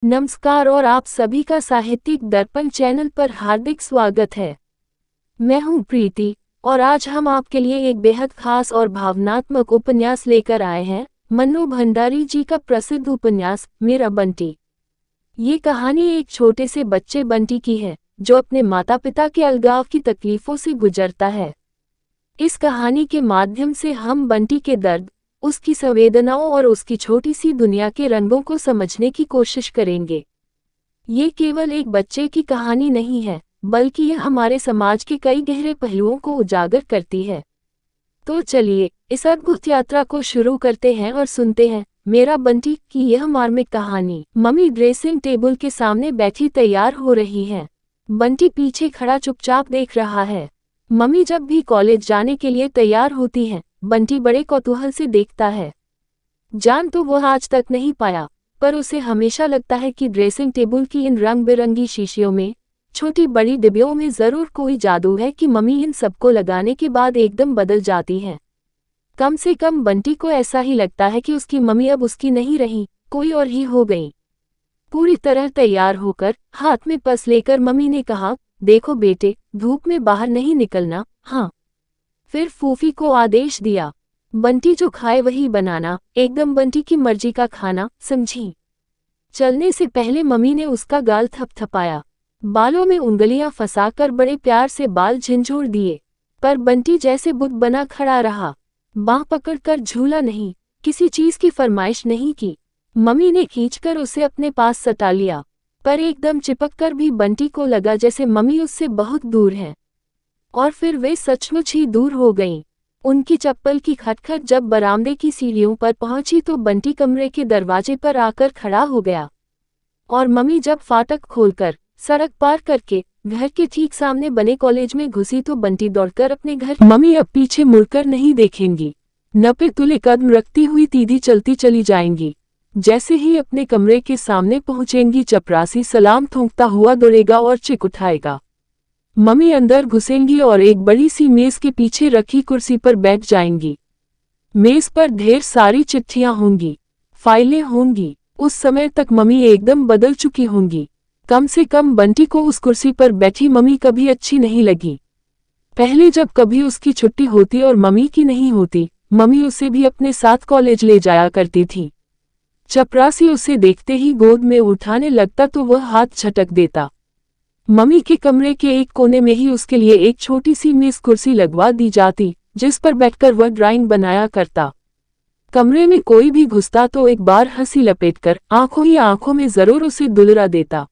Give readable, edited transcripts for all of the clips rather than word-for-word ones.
नमस्कार और आप सभी का साहित्यिक दर्पण चैनल पर हार्दिक स्वागत है। मैं हूं प्रीति और आज हम आपके लिए एक बेहद खास और भावनात्मक उपन्यास लेकर आए हैं। मन्नू भंडारी जी का प्रसिद्ध उपन्यास मेरा बंटी। ये कहानी एक छोटे से बच्चे बंटी की है जो अपने माता पिता के अलगाव की तकलीफों से गुजरता है। इस कहानी के माध्यम से हम बंटी के दर्द, उसकी संवेदनाओं और उसकी छोटी सी दुनिया के रंगों को समझने की कोशिश करेंगे। ये केवल एक बच्चे की कहानी नहीं है, बल्कि यह हमारे समाज के कई गहरे पहलुओं को उजागर करती है। तो चलिए इस अद्भुत यात्रा को शुरू करते हैं और सुनते हैं मेरा बंटी की यह मार्मिक कहानी। मम्मी ड्रेसिंग टेबल के सामने बैठी तैयार हो रही है। बंटी पीछे खड़ा चुपचाप देख रहा है। मम्मी जब भी कॉलेज जाने के लिए तैयार होती हैं, बंटी बड़े कौतूहल से देखता है। जान तो वह आज तक नहीं पाया, पर उसे हमेशा लगता है कि ड्रेसिंग टेबल की इन रंग बिरंगी शीशियों में, छोटी बड़ी डिब्बियों में जरूर कोई जादू है कि मम्मी इन सबको लगाने के बाद एकदम बदल जाती है। कम से कम बंटी को ऐसा ही लगता है कि उसकी मम्मी अब उसकी नहीं रही, कोई और ही हो गई। पूरी तरह तैयार होकर, हाथ में पर्स लेकर मम्मी ने कहा, देखो बेटे, धूप में बाहर नहीं निकलना। हाँ। फिर फूफी को आदेश दिया, बंटी जो खाए वही बनाना, एकदम बंटी की मर्जी का खाना, समझी। चलने से पहले मम्मी ने उसका गाल थपथपाया, बालों में उंगलियां फंसाकर बड़े प्यार से बाल झंझोड़ दिए। पर बंटी जैसे बुत बना खड़ा रहा, बांह पकड़कर झूला नहीं, किसी चीज की फरमाइश नहीं की। मम्मी ने खींचकर उसे अपने पास सटा लिया, पर एकदम चिपककर भी बंटी को लगा जैसे मम्मी उससे बहुत दूर है। और फिर वे सचमुच ही दूर हो गईं। उनकी चप्पल की खटखट जब बरामदे की सीढ़ियों पर पहुंची तो बंटी कमरे के दरवाजे पर आकर खड़ा हो गया। और मम्मी जब फाटक खोलकर, सड़क पार करके, घर के ठीक सामने बने कॉलेज में घुसी तो बंटी दौड़कर अपने घर। मम्मी अब पीछे मुड़कर नहीं देखेंगी, न पे तुले कदम रखती हुई सीधी चलती चली जाएंगी। जैसे ही अपने कमरे के सामने पहुंचेंगी, चपरासी सलाम ठोंकता हुआ दौड़ेगा और चिक उठाएगा। मम्मी अंदर घुसेंगी और एक बड़ी सी मेज के पीछे रखी कुर्सी पर बैठ जाएंगी। मेज पर ढेर सारी चिट्ठियां होंगी, फाइलें होंगी। उस समय तक मम्मी एकदम बदल चुकी होंगी। कम से कम बंटी को उस कुर्सी पर बैठी मम्मी कभी अच्छी नहीं लगी। पहले जब कभी उसकी छुट्टी होती और मम्मी की नहीं होती, मम्मी उसे भी अपने साथ कॉलेज ले जाया करती थी। चपरासी उसे देखते ही गोद में उठाने लगता तो वह हाथ झटक देता। मम्मी के कमरे के एक कोने में ही उसके लिए एक छोटी सी मेज कुर्सी लगवा दी जाती, जिस पर बैठकर वह ड्राइंग बनाया करता। कमरे में कोई भी घुसता तो एक बार हंसी लपेटकर आंखों ही आंखों में जरूर उसे दुलरा देता।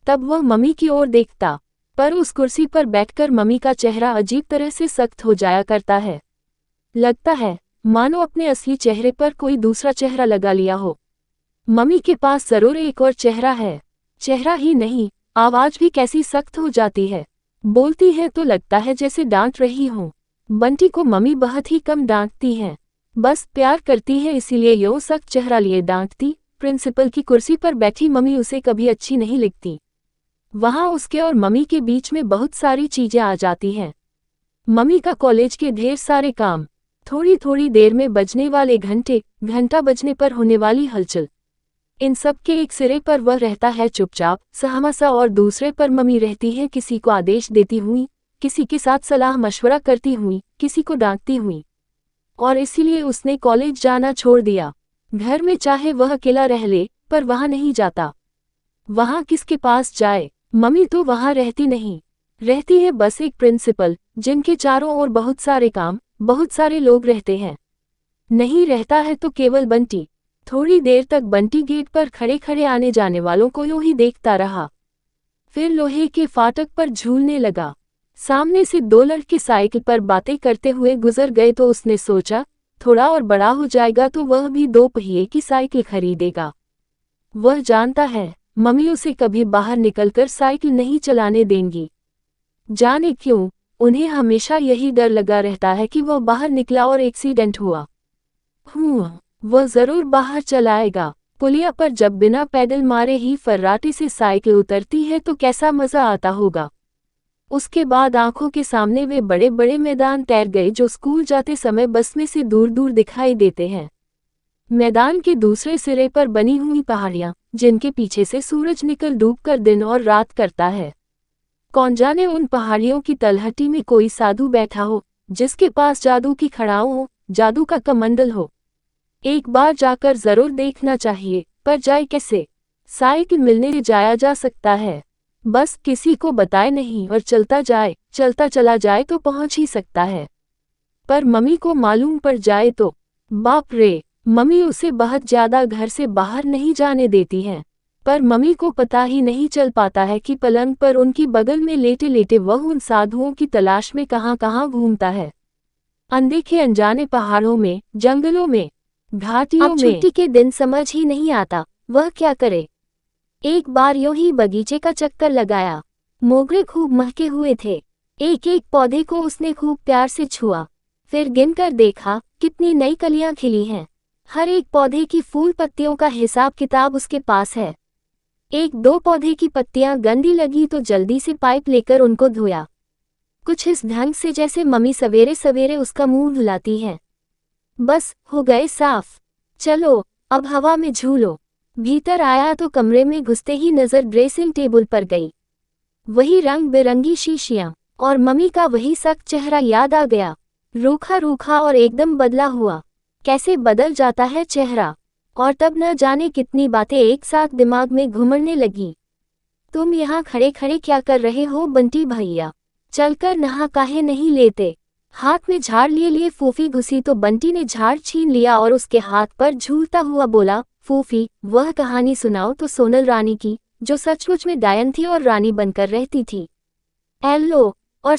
तब वह मम्मी की ओर देखता, पर उस कुर्सी पर बैठकर मम्मी का चेहरा अजीब तरह से सख्त हो जाया करता है। लगता है मानो अपने असली चेहरे पर कोई दूसरा चेहरा लगा लिया हो। मम्मी के पास जरूर एक और चेहरा है। चेहरा ही नहीं, आवाज भी कैसी सख्त हो जाती है। बोलती है तो लगता है जैसे डांट रही हो। बंटी को मम्मी बहुत ही कम डांटती हैं, बस प्यार करती है, इसीलिए यो सख्त चेहरा लिए डांटती। प्रिंसिपल की कुर्सी पर बैठी मम्मी उसे कभी अच्छी नहीं लगती। वहां उसके और मम्मी के बीच में बहुत सारी चीजें आ जाती हैं। मम्मी का कॉलेज के ढेर सारे काम, थोड़ी थोड़ी देर में बजने वाले घंटे, घंटा बजने पर होने वाली हलचल, इन सब के एक सिरे पर वह रहता है चुपचाप सहमासा और दूसरे पर मम्मी रहती है किसी को आदेश देती हुई, किसी के साथ सलाह मशवरा करती हुई, किसी को डांटती हुई। और इसीलिए उसने कॉलेज जाना छोड़ दिया। घर में चाहे वह अकेला रह ले, पर वहां नहीं जाता। वहां किसके पास जाए? मम्मी तो वहां रहती नहीं। रहती है बस एक प्रिंसिपल, जिनके चारों ओर बहुत सारे काम, बहुत सारे लोग रहते हैं। नहीं रहता है तो केवल बंटी। थोड़ी देर तक बंटी गेट पर खड़े खड़े आने जाने वालों को यूं ही देखता रहा। फिर लोहे के फाटक पर झूलने लगा। सामने से दो लड़के साइकिल पर बातें करते हुए गुजर गए तो उसने सोचा, थोड़ा और बड़ा हो जाएगा तो वह भी दो पहिए की साइकिल खरीदेगा। वह जानता है मम्मी उसे कभी बाहर निकलकर साइकिल नहीं चलाने देंगी। जाने क्यों, उन्हें हमेशा यही डर लगा रहता है कि वह बाहर निकला और एक्सीडेंट हुआ। वह जरूर बाहर चलाएगा। पुलिया पर जब बिना पैडल मारे ही फर्राटे से साइकिल उतरती है तो कैसा मजा आता होगा। उसके बाद आंखों के सामने वे बड़े बड़े मैदान तैर गए जो स्कूल जाते समय बस में से दूर दूर दिखाई देते हैं। मैदान के दूसरे सिरे पर बनी हुई पहाड़ियां, जिनके पीछे से सूरज निकल डूबकर दिन और रात करता है। कौन जाने उन पहाड़ियों की तलहटी में कोई साधु बैठा हो, जिसके पास जादू की खड़ाऊ हो, जादू का कमंडल हो। एक बार जाकर जरूर देखना चाहिए, पर जाए कैसे? साइकिल मिलने जाया जा सकता है, बस किसी को बताए नहीं और चलता चला जाए तो पहुंच ही सकता है। पर मम्मी को मालूम पड़ जाए तो बाप रे, मम्मी उसे बहुत ज्यादा घर से बाहर नहीं जाने देती हैं। पर मम्मी को पता ही नहीं चल पाता है कि पलंग पर उनकी बगल में लेटे लेटे वह उन साधुओं की तलाश में कहाँ कहाँ घूमता है। अनदेखे अनजाने पहाड़ों में, जंगलों में, घाटियों में। छुट्टी के दिन समझ ही नहीं आता वह क्या करे। एक बार यूं ही बगीचे का चक्कर लगाया। मोगरे खूब महके हुए थे। एक एक पौधे को उसने खूब प्यार से छुआ, फिर गिनकर देखा कितनी नई कलियां खिली हैं। हर एक पौधे की फूल पत्तियों का हिसाब किताब उसके पास है। एक दो पौधे की पत्तियां गंदी लगी तो जल्दी से पाइप लेकर उनको धोया, कुछ इस ढंग से जैसे मम्मी सवेरे सवेरे उसका मुंह धुलाती है। बस हो गए साफ। चलो अब हवा में झूलो। भीतर आया तो कमरे में घुसते ही नजर ड्रेसिंग टेबल पर गई। वही रंग बिरंगी शीशियां और मम्मी का वही सख्त चेहरा याद आ गया, रूखा रूखा और एकदम बदला हुआ। कैसे बदल जाता है चेहरा। और तब न जाने कितनी बातें एक साथ दिमाग में घुमड़ने लगी। तुम यहाँ खड़े खड़े क्या कर रहे हो बंटी भैया? चलकर नहा काहे नहीं लेते? हाथ में झाड़ लिए फूफी घुसी तो बंटी ने झाड़ छीन लिया और उसके हाथ पर झूलता हुआ बोला, फूफी वह कहानी सुनाओ तो सोनल रानी की, जो सचमुच में डायन थी और रानी बनकर रहती थी। एलो और